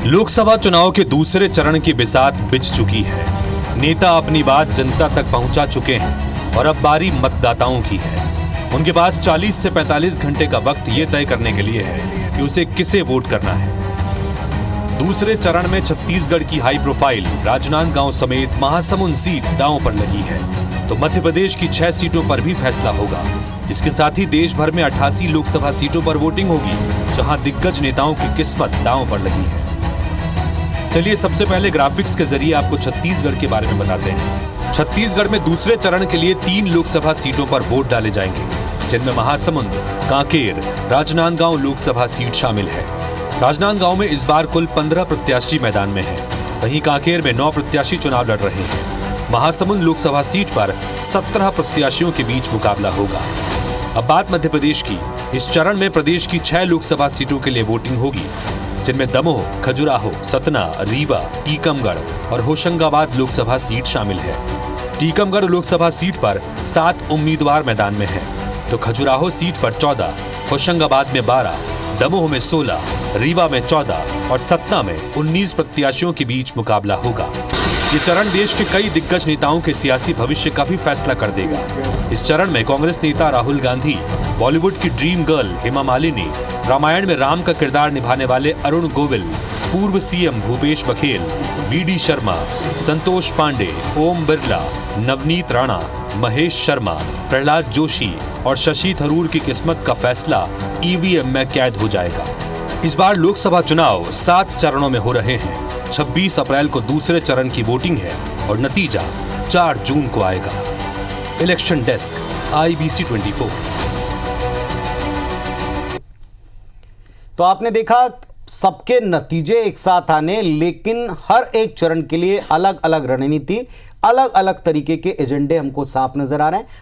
लोकसभा चुनाव के दूसरे चरण की बिसात बिछ चुकी है। नेता अपनी बात जनता तक पहुंचा चुके हैं और अब बारी मतदाताओं की है। उनके पास 40 से 45 घंटे का वक्त ये तय करने के लिए है कि उसे किसे वोट करना है। दूसरे चरण में छत्तीसगढ़ की हाई प्रोफाइल राजनांदगांव समेत महासमुंद सीट दांव पर लगी है, तो मध्य प्रदेश की 6 सीटों पर भी फैसला होगा। इसके साथ ही देश भर में 88 लोकसभा सीटों पर वोटिंग होगी, जहां दिग्गज नेताओं की किस्मत दांव पर लगी है। चलिए सबसे पहले ग्राफिक्स के जरिए आपको छत्तीसगढ़ के बारे में बताते हैं। छत्तीसगढ़ में दूसरे चरण के लिए 3 लोकसभा सीटों पर वोट डाले जाएंगे, जिनमें महासमुंद, कांकेर, राजनांदगांव लोकसभा सीट शामिल है। राजनांदगांव में इस बार कुल 15 प्रत्याशी मैदान में हैं, वहीं कांकेर में 9 प्रत्याशी चुनाव लड़ रहे हैं। महासमुंद लोकसभा सीट पर 17 प्रत्याशियों के बीच मुकाबला होगा। अब बात मध्य प्रदेश की। इस चरण में प्रदेश की 6 लोकसभा सीटों के लिए वोटिंग होगी, जिनमें दमोह, खजुराहो, सतना, रीवा, टीकमगढ़ और होशंगाबाद लोकसभा सीट शामिल है। टीकमगढ़ लोकसभा सीट पर 7 उम्मीदवार मैदान में हैं, तो खजुराहो सीट पर 14, होशंगाबाद में 12, दमोह में 16, रीवा में 14 और सतना में 19 प्रत्याशियों के बीच मुकाबला होगा। ये चरण देश के कई दिग्गज नेताओं के सियासी भविष्य का भी फैसला कर देगा। इस चरण में कांग्रेस नेता राहुल गांधी, बॉलीवुड की ड्रीम गर्ल हेमा मालिनी, रामायण में राम का किरदार निभाने वाले अरुण गोविल, पूर्व सीएम भूपेश बघेल, वीडी शर्मा, संतोष पांडे, ओम बिरला, नवनीत राणा, महेश शर्मा, प्रहलाद जोशी और शशि थरूर की किस्मत का फैसला ईवीएम में कैद हो जाएगा। इस बार लोकसभा चुनाव 7 चरणों में हो रहे हैं। 26 अप्रैल को दूसरे चरण की वोटिंग है और नतीजा 4 जून को आएगा। Election desk, IBC 24। तो आपने देखा सबके नतीजे एक साथ आने, लेकिन हर एक चरण के लिए अलग अलग रणनीति, अलग अलग तरीके के एजेंडे हमको साफ नजर आ रहे हैं।